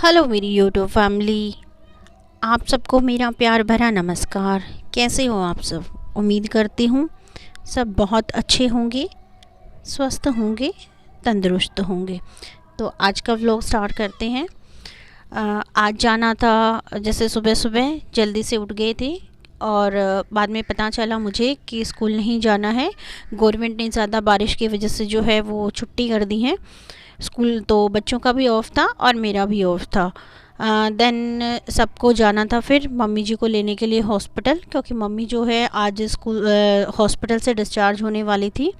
Hello मेरी YouTube family. आप सबको मेरा प्यार भरा नमस्कार। कैसे हो आप सब? उम्मीद करती हूँ सब बहुत अच्छे होंगे, स्वस्थ होंगे, तंदुरुस्त होंगे। तो आज का व्लॉग स्टार्ट करते हैं। आज जाना था, जैसे सुबह सुबह जल्दी से उठ गए थे और बाद में पता चला मुझे कि स्कूल नहीं जाना है। गवर्नमेंट ने ज़्यादा बारिश की वजह से जो है वो छुट्टी कर दी है स्कूल। तो बच्चों का भी ऑफ था और मेरा भी ऑफ था। देन सबको जाना था फिर मम्मी जी को लेने के लिए हॉस्पिटल, क्योंकि मम्मी जो है आज स्कूल हॉस्पिटल से डिस्चार्ज होने वाली थी।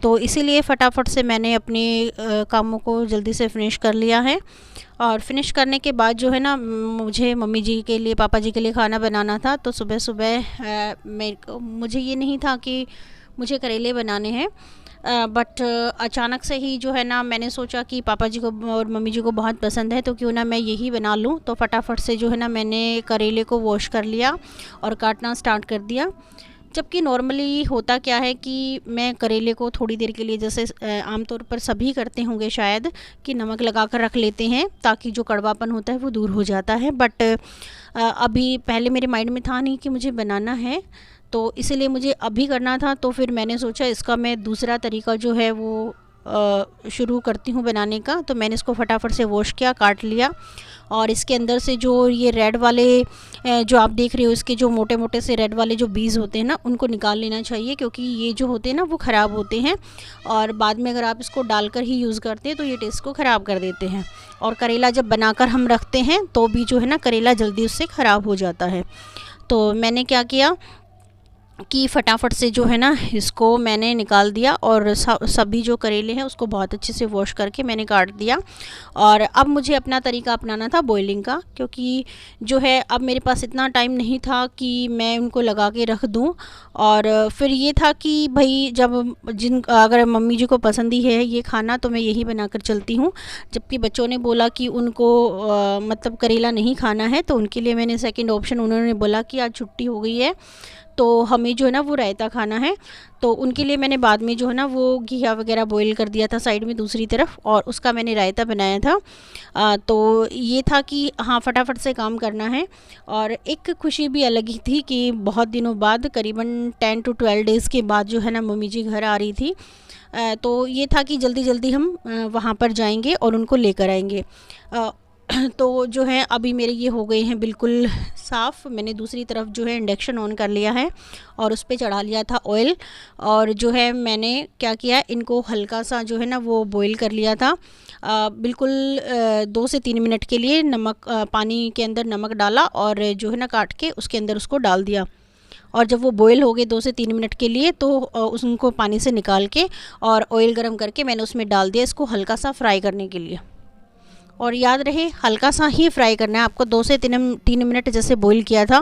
तो इसीलिए फटाफट से मैंने अपने कामों को जल्दी से फिनिश कर लिया है। और फिनिश करने के बाद जो है ना, मुझे मम्मी जी के लिए, पापा जी के लिए खाना बनाना था। तो सुबह सुबह मुझे ये नहीं था कि मुझे करेले बनाने हैं, बट अचानक से ही जो है ना, मैंने सोचा कि पापा जी को और मम्मी जी को बहुत पसंद है तो क्यों ना मैं यही बना लूँ। तो फटाफट से जो है ना, मैंने करेले को वॉश कर लिया और काटना स्टार्ट कर दिया। जबकि नॉर्मली होता क्या है कि मैं करेले को थोड़ी देर के लिए, जैसे आमतौर पर सभी करते होंगे शायद, कि नमक लगा कर रख लेते हैं ताकि जो कड़वापन होता है वो दूर हो जाता है। बट अभी पहले मेरे माइंड में था नहीं कि मुझे बनाना है, तो इसीलिए मुझे अभी करना था। तो फिर मैंने सोचा इसका मैं दूसरा तरीका जो है वो शुरू करती हूँ बनाने का। तो मैंने इसको फटाफट से वॉश किया, काट लिया और इसके अंदर से जो ये रेड वाले जो आप देख रहे हो, इसके जो मोटे मोटे से रेड वाले जो बीज होते हैं ना, उनको निकाल लेना चाहिए, क्योंकि ये जो होते हैं ना वो ख़राब होते हैं और बाद में अगर आप इसको डालकर ही यूज़ करते हैं तो ये टेस्ट को ख़राब कर देते हैं। और करेला जब बनाकर हम रखते हैं तो भी जो है ना, करेला जल्दी उससे ख़राब हो जाता है। तो मैंने क्या किया कि फटाफट से जो है ना, इसको मैंने निकाल दिया और सभी जो करेले हैं उसको बहुत अच्छे से वॉश करके मैंने काट दिया। और अब मुझे अपना तरीका अपनाना था बॉइलिंग का, क्योंकि जो है अब मेरे पास इतना टाइम नहीं था कि मैं उनको लगा के रख दूं। और फिर ये था कि भाई जब अगर मम्मी जी को पसंद ही है ये खाना तो मैं यही बनाकर चलती हूँ। जबकि बच्चों ने बोला कि उनको मतलब करेला नहीं खाना है, तो उनके लिए मैंने सेकेंड ऑप्शन, उन्होंने बोला कि आज छुट्टी हो गई है तो हमें जो है ना वो रायता खाना है। तो उनके लिए मैंने बाद में जो है ना वो घिया वगैरह बॉईल कर दिया था साइड में दूसरी तरफ, और उसका मैंने रायता बनाया था। तो ये था कि हाँ, फटाफट से काम करना है। और एक खुशी भी अलग ही थी कि बहुत दिनों बाद, करीबन 10 to 12 डेज़ के बाद जो है ना मम्मी जी घर आ रही थी। तो ये था कि जल्दी जल्दी हम वहाँ पर जाएंगे और उनको लेकर आएंगे। तो जो है अभी मेरे ये हो गए हैं बिल्कुल साफ़। मैंने दूसरी तरफ जो है इंडक्शन ऑन कर लिया है और उस पर चढ़ा लिया था ऑयल। और जो है मैंने क्या किया, इनको हल्का सा जो है ना वो बॉईल कर लिया था। बिल्कुल 2 से 3 मिनट के लिए नमक, पानी के अंदर नमक डाला और जो है ना काट के उसके अंदर उसको डाल दिया। और जब वो बॉयल हो गए 2 से 3 मिनट के लिए, तो उनको पानी से निकाल के और ऑयल गर्म करके मैंने उसमें डाल दिया, इसको हल्का सा फ्राई करने के लिए। और याद रहे हल्का सा ही फ्राई करना है आपको। 2 से 3 मिनट जैसे बॉईल किया था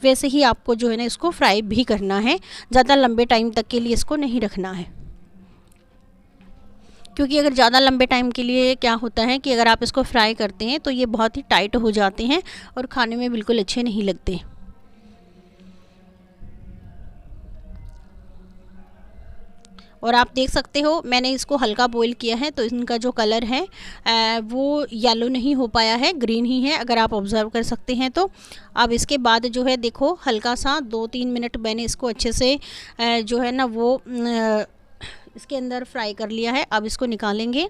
वैसे ही आपको जो है ना इसको फ्राई भी करना है। ज़्यादा लंबे टाइम तक के लिए इसको नहीं रखना है, क्योंकि अगर ज़्यादा लंबे टाइम के लिए क्या होता है कि अगर आप इसको फ्राई करते हैं तो ये बहुत ही टाइट हो जाते हैं और खाने में बिल्कुल अच्छे नहीं लगते। और आप देख सकते हो मैंने इसको हल्का बॉईल किया है तो इनका जो कलर है वो येलो नहीं हो पाया है, ग्रीन ही है, अगर आप ऑब्ज़र्व कर सकते हैं तो। अब इसके बाद जो है देखो, हल्का सा 2-3 मिनट मैंने इसको अच्छे से जो है ना वो इसके अंदर फ्राई कर लिया है। अब इसको निकालेंगे।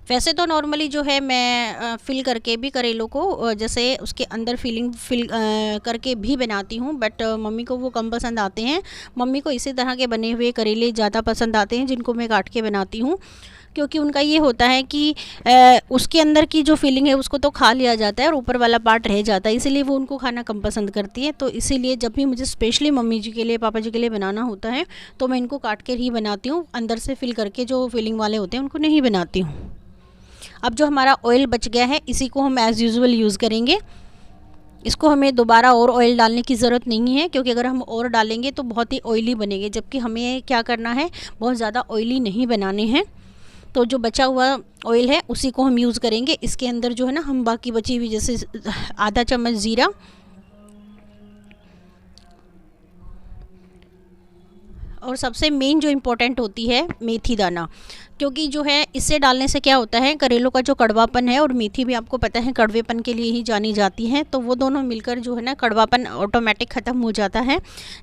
वैसे तो नॉर्मली जो है मैं फिल करके भी करेलों को जैसे उसके अंदर फिल करके भी बनाती हूँ, बट मम्मी को वो कम पसंद आते हैं। मम्मी को इसी तरह के बने हुए करेले ज़्यादा पसंद आते हैं जिनको मैं काट के बनाती हूँ, क्योंकि उनका ये होता है कि उसके अंदर की जो फीलिंग है उसको तो खा लिया जाता है और ऊपर वाला पार्ट रह जाता है, इसीलिए वो उनको खाना कम पसंद करती है। तो इसीलिए जब भी मुझे स्पेशली मम्मी जी के लिए, पापा जी के लिए बनाना होता है तो मैं इनको काट के ही बनाती हूँ। अंदर से फिल करके जो फीलिंग वाले होते हैं उनको नहीं बनाती हूँ। अब जो हमारा ऑयल बच गया है इसी को हम एज़ यूजुअल यूज़ करेंगे। इसको हमें दोबारा और ऑयल डालने की ज़रूरत नहीं है, क्योंकि अगर हम और डालेंगे तो बहुत ही ऑयली बनेंगे, जबकि हमें क्या करना है, बहुत ज़्यादा ऑयली नहीं बनाने हैं। तो जो बचा हुआ ऑयल है उसी को हम यूज़ करेंगे। इसके अंदर जो है ना हम बाकी बची हुई, जैसे आधा चम्मच ज़ीरा, और सबसे मेन जो इम्पोर्टेंट होती है मेथी दाना, क्योंकि जो है इससे डालने से क्या होता है, करेलों का जो कड़वापन है और मेथी भी आपको पता है कड़वेपन के लिए ही जानी जाती है, तो वो दोनों मिलकर जो है ना कड़वापन ऑटोमेटिक ख़त्म हो जाता है।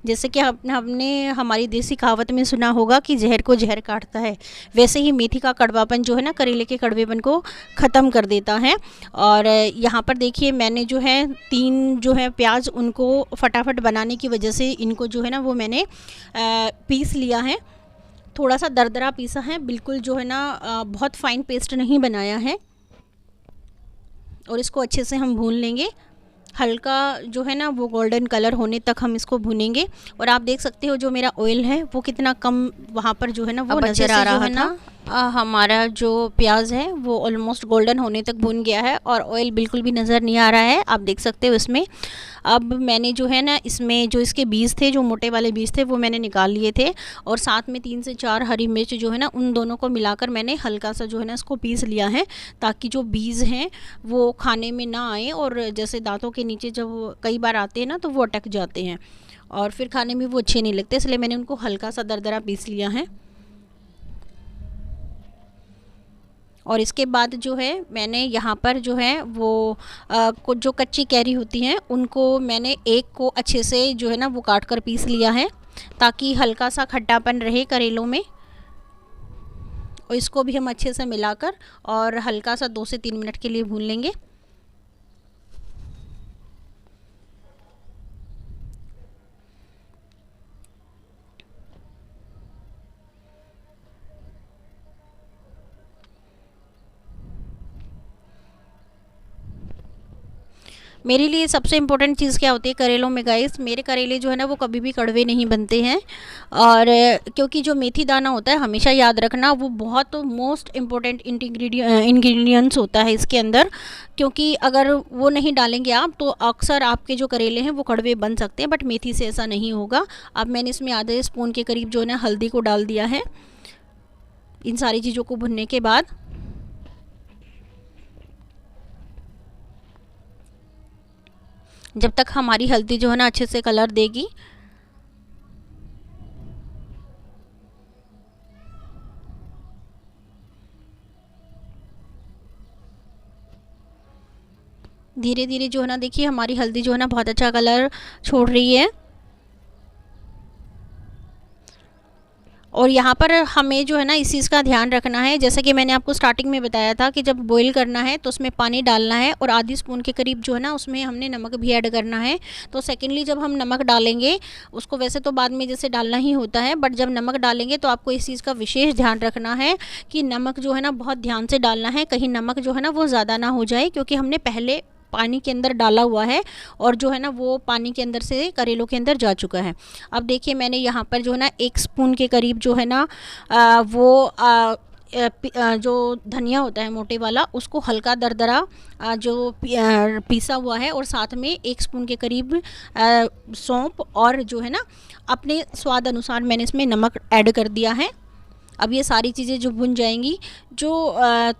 जैसे कि हमने हमारी देसी कहावत में सुना होगा कि जहर को जहर काटता है, वैसे ही मेथी का कड़वापन जो है ना करेले के कड़वेपन को ख़त्म कर देता है। और यहाँ पर देखिए मैंने जो है 3 जो है प्याज उनको फटाफट बनाने की वजह से इनको जो है ना वो मैंने पीस लिया है। थोड़ा सा दरदरा पीसा है, बिल्कुल जो है ना बहुत फाइन पेस्ट नहीं बनाया है। और इसको अच्छे से हम भून लेंगे, हल्का जो है ना वो गोल्डन कलर होने तक हम इसको भूनेंगे। और आप देख सकते हो जो मेरा ऑयल है वो कितना कम वहाँ पर जो है ना वो नज़र आ रहा था। हमारा जो प्याज है वो ऑलमोस्ट गोल्डन होने तक भून गया है और ऑयल बिल्कुल भी नज़र नहीं आ रहा है, आप देख सकते हो इसमें। अब मैंने जो है ना इसमें जो इसके बीज थे, जो मोटे वाले बीज थे, वो मैंने निकाल लिए थे और साथ में 3 से 4 हरी मिर्च जो है ना उन दोनों को मिलाकर मैंने हल्का सा जो है ना इसको पीस लिया है, ताकि जो बीज हैं वो खाने में ना आए और जैसे दांतों के नीचे जब कई बार आते हैं ना तो वो अटक जाते हैं और फिर खाने में वो अच्छे नहीं लगते, इसलिए मैंने उनको हल्का सा दरदरा पीस लिया है। और इसके बाद जो है मैंने यहाँ पर जो है वो कुछ जो कच्ची कैरी होती हैं उनको मैंने एक को अच्छे से जो है ना वो काट कर पीस लिया है, ताकि हल्का सा खट्टापन रहे करेलों में। और इसको भी हम अच्छे से मिलाकर और हल्का सा 2 से 3 मिनट के लिए भून लेंगे। मेरे लिए सबसे इम्पोर्टेंट चीज़ क्या होती है करेलों में गाइस, मेरे करेले जो है ना वो कभी भी कड़वे नहीं बनते हैं। और क्योंकि जो मेथी दाना होता है हमेशा याद रखना वो बहुत मोस्ट इम्पोर्टेंट इंग्रेडिएंट्स होता है इसके अंदर, क्योंकि अगर वो नहीं डालेंगे आप तो अक्सर आपके जो करेले हैं वो कड़वे बन सकते हैं, बट मेथी से ऐसा नहीं होगा। अब मैंने इसमें आधे स्पून के करीब जो है ना हल्दी को डाल दिया है। इन सारी चीज़ों को भुनने के बाद जब तक हमारी हल्दी जो है ना अच्छे से कलर देगी, धीरे धीरे जो है ना देखिए हमारी हल्दी जो है ना बहुत अच्छा कलर छोड़ रही है। और यहाँ पर हमें जो है ना इस चीज़ का ध्यान रखना है, जैसे कि मैंने आपको स्टार्टिंग में बताया था कि जब बॉईल करना है तो उसमें पानी डालना है और आधी स्पून के करीब जो है ना उसमें हमने नमक भी ऐड करना है। तो सेकेंडली जब हम नमक डालेंगे उसको वैसे तो बाद में जैसे डालना ही होता है, बट जब नमक डालेंगे तो आपको इस चीज़ का विशेष ध्यान रखना है कि नमक जो है ना बहुत ध्यान से डालना है, कहीं नमक जो है ना वो ज़्यादा ना हो जाए, क्योंकि हमने पहले पानी के अंदर डाला हुआ है और जो है ना वो पानी के अंदर से करेलों के अंदर जा चुका है। अब देखिए मैंने यहाँ पर जो है ना 1 स्पून के करीब जो है ना जो धनिया होता है मोटे वाला उसको हल्का दरदरा जो पीसा हुआ है और साथ में 1 स्पून के करीब सौंफ और जो है ना अपने स्वाद अनुसार मैंने इसमें नमक ऐड कर दिया है। अब ये सारी चीज़ें जो भुन जाएंगी जो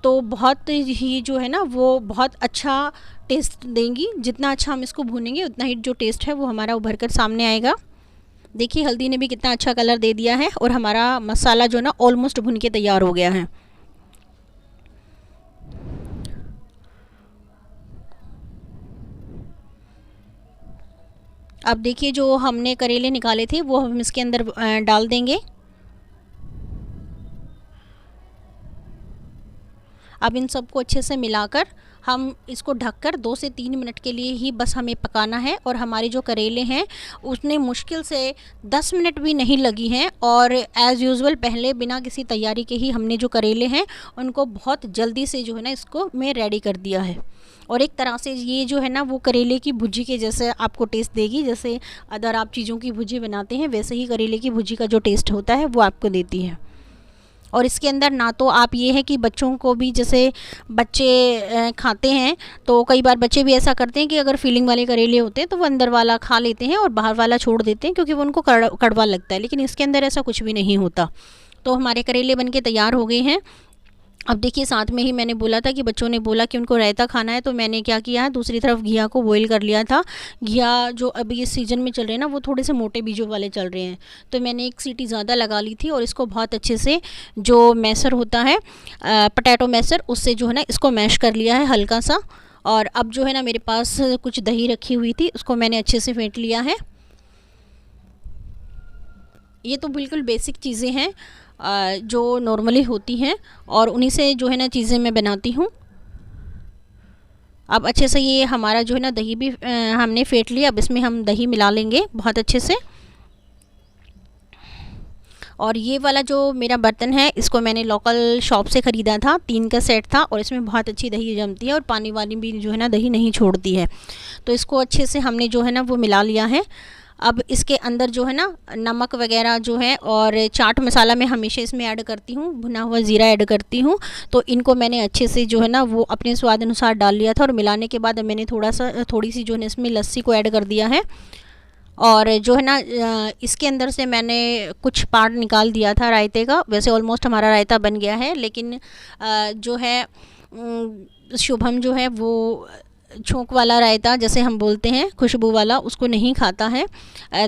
तो बहुत ही जो है ना वो बहुत अच्छा टेस्ट देंगी। जितना अच्छा हम इसको भूनेंगे उतना ही जो टेस्ट है वो हमारा उभर कर सामने आएगा। देखिए हल्दी ने भी कितना अच्छा कलर दे दिया है और हमारा मसाला जो ना ऑलमोस्ट भुन के तैयार हो गया है। अब देखिए जो हमने करेले निकाले थे वो हम इसके अंदर डाल देंगे। अब इन सबको अच्छे से मिलाकर हम इसको ढककर 2 से 3 मिनट के लिए ही बस हमें पकाना है। और हमारे जो करेले हैं उसने मुश्किल से 10 मिनट भी नहीं लगी हैं और एज़ यूजुअल पहले बिना किसी तैयारी के ही हमने जो करेले हैं उनको बहुत जल्दी से जो है ना इसको मैं रेडी कर दिया है। और एक तरह से ये जो है ना वो करेले की भुजी के जैसे आपको टेस्ट देगी, जैसे अदर आप चीज़ों की भुजी बनाते हैं वैसे ही करेले की भुजी का जो टेस्ट होता है वो आपको देती है। और इसके अंदर ना तो आप ये है कि बच्चों को भी, जैसे बच्चे खाते हैं तो कई बार बच्चे भी ऐसा करते हैं कि अगर फीलिंग वाले करेले होते हैं तो वो अंदर वाला खा लेते हैं और बाहर वाला छोड़ देते हैं क्योंकि वो उनको कड़वा लगता है, लेकिन इसके अंदर ऐसा कुछ भी नहीं होता। तो हमारे करेले बनके तैयार हो गए हैं। अब देखिए, साथ में ही मैंने बोला था कि बच्चों ने बोला कि उनको रायता खाना है, तो मैंने क्या किया है, दूसरी तरफ घिया को बॉईल कर लिया था। घिया जो अभी इस सीज़न में चल रहे हैं ना, वो थोड़े से मोटे बीजों वाले चल रहे हैं, तो मैंने एक सीटी ज़्यादा लगा ली थी और इसको बहुत अच्छे से, जो मैसर होता है पटैटो मैसर, उससे जो है ना इसको मैश कर लिया है हल्का सा। और अब जो है ना मेरे पास कुछ दही रखी हुई थी, उसको मैंने अच्छे से फेंट लिया है। ये तो बिल्कुल बेसिक चीज़ें हैं जो नॉर्मली होती हैं, और उन्हीं से जो है ना चीज़ें मैं बनाती हूँ। अब अच्छे से ये हमारा जो है ना दही भी हमने फेंट लिया। अब इसमें हम दही मिला लेंगे बहुत अच्छे से। और ये वाला जो मेरा बर्तन है, इसको मैंने लोकल शॉप से ख़रीदा था, 3 का सेट था, और इसमें बहुत अच्छी दही जमती है और पानी वानी भी जो है ना दही नहीं छोड़ती है। तो इसको अच्छे से हमने जो है ना वो मिला लिया है। अब इसके अंदर जो है ना नमक वगैरह जो है, और चाट मसाला मैं हमेशा इसमें ऐड करती हूँ, भुना हुआ ज़ीरा ऐड करती हूँ। तो इनको मैंने अच्छे से जो है ना वो अपने स्वाद अनुसार डाल लिया था, और मिलाने के बाद मैंने थोड़ी सी जो है ना इसमें लस्सी को ऐड कर दिया है। और जो है ना इसके अंदर से मैंने कुछ पार्ट निकाल दिया था रायते का। वैसे ऑलमोस्ट हमारा रायता बन गया है, लेकिन जो है शुभम जो है वो छोंक वाला रायता, जैसे हम बोलते हैं खुशबू वाला, उसको नहीं खाता है,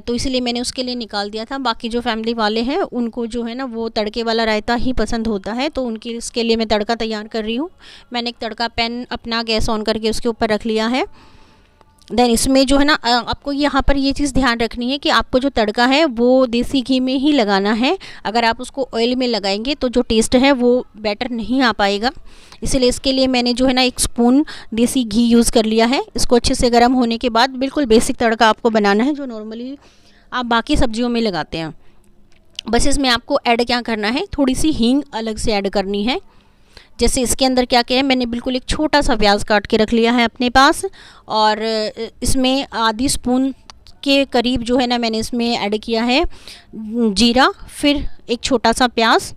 तो इसलिए मैंने उसके लिए निकाल दिया था। बाकी जो फैमिली वाले हैं उनको जो है ना वो तड़के वाला रायता ही पसंद होता है, तो उनके इसके लिए मैं तड़का तैयार कर रही हूँ। मैंने एक तड़का पैन अपना गैस ऑन करके उसके ऊपर रख लिया है। देन इसमें जो है ना आपको यहाँ पर ये चीज़ ध्यान रखनी है कि आपको जो तड़का है वो देसी घी में ही लगाना है। अगर आप उसको ऑयल में लगाएंगे तो जो टेस्ट है वो बेटर नहीं आ पाएगा। इसीलिए इसके लिए मैंने जो है ना 1 स्पून देसी घी यूज़ कर लिया है। इसको अच्छे से गर्म होने के बाद बिल्कुल बेसिक तड़का आपको बनाना है, जो नॉर्मली आप बाकी सब्जियों में लगाते हैं। बस इसमें आपको ऐड क्या करना है, थोड़ी सी हींग अलग से ऐड करनी है। जैसे इसके अंदर क्या क्या है, मैंने बिल्कुल एक छोटा सा प्याज काट के रख लिया है अपने पास, और इसमें आधी स्पून के करीब जो है ना मैंने इसमें ऐड किया है जीरा, फिर एक छोटा सा प्याज।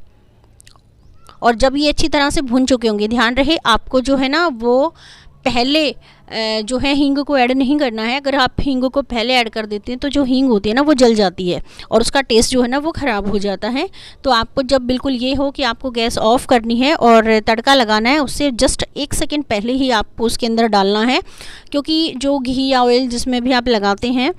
और जब ये अच्छी तरह से भुन चुके होंगे, ध्यान रहे आपको जो है ना वो पहले जो है हींग को ऐड नहीं करना है। अगर आप हींग को पहले ऐड कर देते हैं तो जो हींग होती है ना वो जल जाती है और उसका टेस्ट जो है ना वो ख़राब हो जाता है। तो आपको जब बिल्कुल ये हो कि आपको गैस ऑफ करनी है और तड़का लगाना है, उससे जस्ट 1 सेकंड पहले ही आपको उसके अंदर डालना है, क्योंकि जो घी या ऑयल जिसमें भी आप लगाते हैं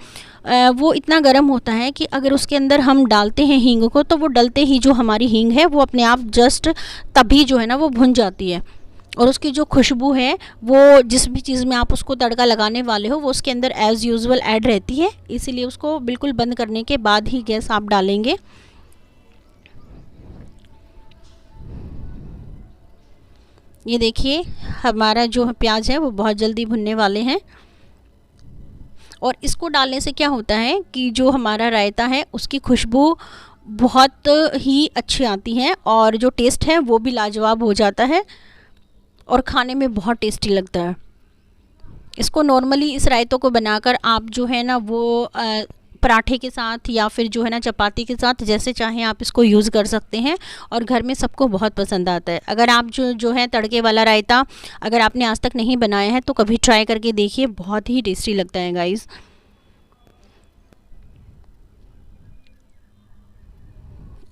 वो इतना गर्म होता है कि अगर उसके अंदर हम डालते हैं हींग को, तो वो डलते ही जो हमारी हींग है वो अपने आप जस्ट तभी जो है ना वो भुन जाती है, और उसकी जो खुशबू है वो जिस भी चीज़ में आप उसको तड़का लगाने वाले हो वो उसके अंदर एज़ यूजुअल ऐड रहती है। इसीलिए उसको बिल्कुल बंद करने के बाद ही गैस आप डालेंगे। ये देखिए हमारा जो प्याज है वो बहुत जल्दी भुनने वाले हैं। और इसको डालने से क्या होता है कि जो हमारा रायता है उसकी खुशबू बहुत ही अच्छी आती है, और जो टेस्ट है वो भी लाजवाब हो जाता है और खाने में बहुत टेस्टी लगता है। इसको नॉर्मली इस रायतों को बनाकर आप जो है ना वो पराठे के साथ या फिर जो है ना चपाती के साथ जैसे चाहें आप इसको यूज़ कर सकते हैं, और घर में सबको बहुत पसंद आता है। अगर आप जो है तड़के वाला रायता अगर आपने आज तक नहीं बनाया है तो कभी ट्राई करके देखिए, बहुत ही टेस्टी लगता है गाइज़।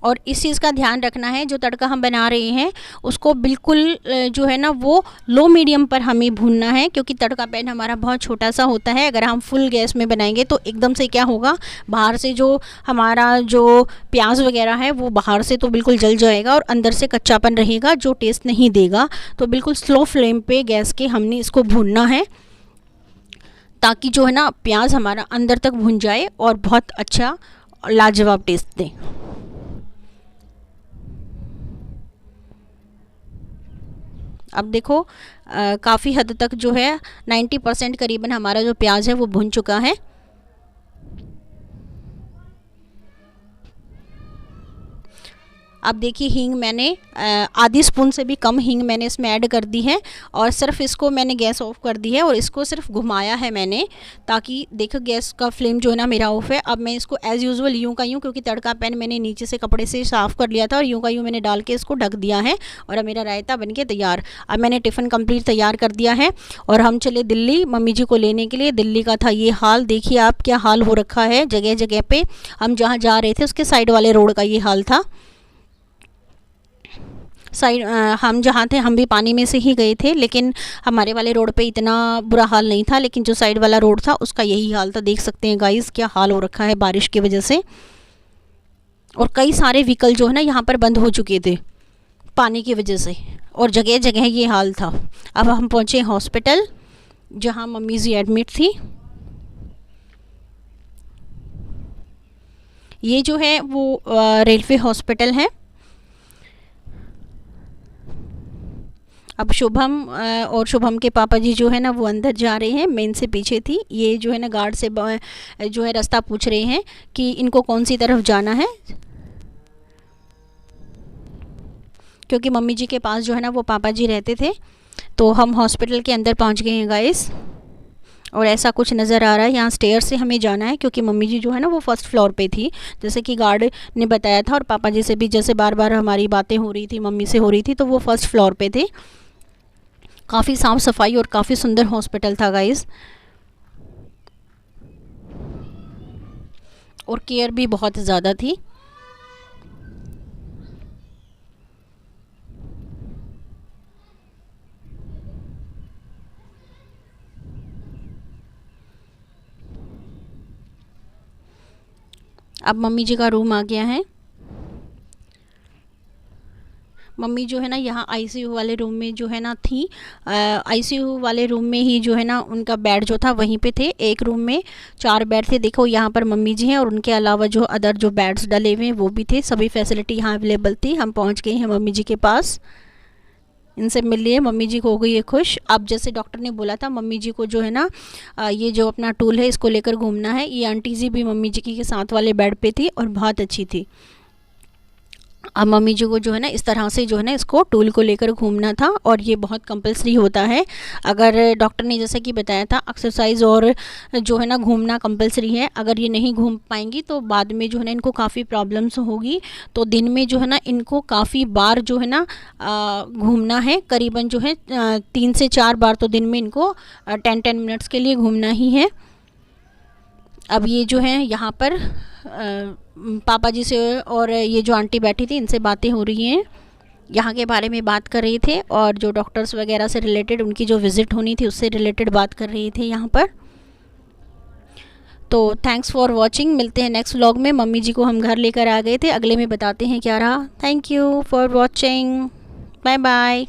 और इस चीज़ का ध्यान रखना है, जो तड़का हम बना रहे हैं उसको बिल्कुल जो है ना वो लो मीडियम पर हमें भूनना है, क्योंकि तड़का पैन हमारा बहुत छोटा सा होता है। अगर हम फुल गैस में बनाएंगे तो एकदम से क्या होगा, बाहर से जो हमारा जो प्याज वगैरह है वो बाहर से तो बिल्कुल जल जाएगा और अंदर से कच्चापन रहेगा जो टेस्ट नहीं देगा। तो बिल्कुल स्लो फ्लेम पे गैस के हमने इसको भूनना है, ताकि जो है ना प्याज हमारा अंदर तक भुन जाए और बहुत अच्छा लाजवाब टेस्ट दे। अब देखो काफ़ी हद तक जो है 90% करीबन हमारा जो प्याज है वो भुन चुका है। अब देखिए हींग मैंने आधी स्पून से भी कम हींग मैंने इसमें ऐड कर दी है, और सिर्फ इसको मैंने गैस ऑफ कर दी है और इसको सिर्फ घुमाया है मैंने, ताकि देखो गैस का फ्लेम जो है ना मेरा ऑफ है। अब मैं इसको एज़ यूजुअल यूँ का यूँ, क्योंकि तड़का पैन मैंने नीचे से कपड़े से साफ़ कर लिया था और यूँ का यूँ मैंने डाल के इसको ढक दिया है, और अब मेरा रायता बन के तैयार। अब मैंने टिफ़िन कम्प्लीट तैयार कर दिया है और हम चले दिल्ली मम्मी जी को लेने के लिए। दिल्ली का था ये हाल, देखिए आप क्या हाल हो रखा है जगह जगह पे। हम जहाँ जा रहे थे उसके साइड वाले रोड का ये हाल था। साइड हम जहाँ थे हम भी पानी में से ही गए थे, लेकिन हमारे वाले रोड पे इतना बुरा हाल नहीं था, लेकिन जो साइड वाला रोड था उसका यही हाल था। देख सकते हैं गाइस क्या हाल हो रखा है बारिश की वजह से। और कई सारे व्हीकल जो है ना यहाँ पर बंद हो चुके थे पानी की वजह से, और जगह जगह ये हाल था। अब हम पहुँचे हॉस्पिटल जहाँ मम्मी जी एडमिट थी। ये जो है वो रेलवे हॉस्पिटल है। अब शुभम और शुभम के पापा जी जो है ना वो अंदर जा रहे हैं, मेन से पीछे थी। ये जो है ना गार्ड से जो है रास्ता पूछ रहे हैं कि इनको कौन सी तरफ जाना है, क्योंकि मम्मी जी के पास जो है ना वो पापा जी रहते थे। तो हम हॉस्पिटल के अंदर पहुंच गए हैं गाइस, और ऐसा कुछ नज़र आ रहा है। यहाँ स्टेयर से हमें जाना है, क्योंकि मम्मी जी जो है ना वो फर्स्ट फ्लोर पे थी, जैसे कि गार्ड ने बताया था। और पापा जी से भी जैसे बार बार हमारी बातें हो रही थी, मम्मी से हो रही थी, तो वो फर्स्ट फ्लोर पे थे। काफ़ी साफ़ सफाई और काफ़ी सुंदर हॉस्पिटल था गाइस, और केयर भी बहुत ज़्यादा थी। अब मम्मी जी का रूम आ गया है। मम्मी जो है ना यहाँ आईसीयू वाले रूम में जो है ना थी। आईसीयू वाले रूम में ही जो है ना उनका बेड जो था वहीं पे थे। एक रूम में 4 बेड थे। देखो यहाँ पर मम्मी जी हैं, और उनके अलावा जो अदर जो बेड्स डले हुए हैं वो भी थे। सभी फैसिलिटी यहाँ अवेलेबल थी। हम पहुँच गए हैं मम्मी जी के पास, इनसे मिल लिए। मम्मी जी को हो गई है खुश। अब जैसे डॉक्टर ने बोला था मम्मी जी को जो है ना ये जो अपना टूल है इसको लेकर घूमना है। ये आंटी जी भी मम्मी जी के साथ वाले बेड पे थी और बहुत अच्छी थी। अब मम्मी जी को जो है ना इस तरह से जो है ना इसको टूल को लेकर घूमना था, और ये बहुत कंपलसरी होता है। अगर डॉक्टर ने जैसे कि बताया था एक्सरसाइज और जो है ना घूमना कंपलसरी है। अगर ये नहीं घूम पाएंगी तो बाद में जो है ना इनको काफ़ी प्रॉब्लम्स होगी। तो दिन में जो है ना इनको काफ़ी बार जो है ना घूमना है, करीबन जो है 3 से 4 बार तो दिन में इनको 10-10 मिनट्स के लिए घूमना ही है। अब ये जो है यहाँ पर पापा जी से और ये जो आंटी बैठी थी इनसे बातें हो रही हैं, यहाँ के बारे में बात कर रहे थे, और जो डॉक्टर्स वगैरह से रिलेटेड उनकी जो विज़िट होनी थी उससे रिलेटेड बात कर रहे थे यहाँ पर। तो थैंक्स फॉर वॉचिंग। मिलते हैं नेक्स्ट व्लॉग में। मम्मी जी को हम घर लेकर आ गए थे, अगले में बताते हैं क्या रहा। Thank you for watching, bye bye.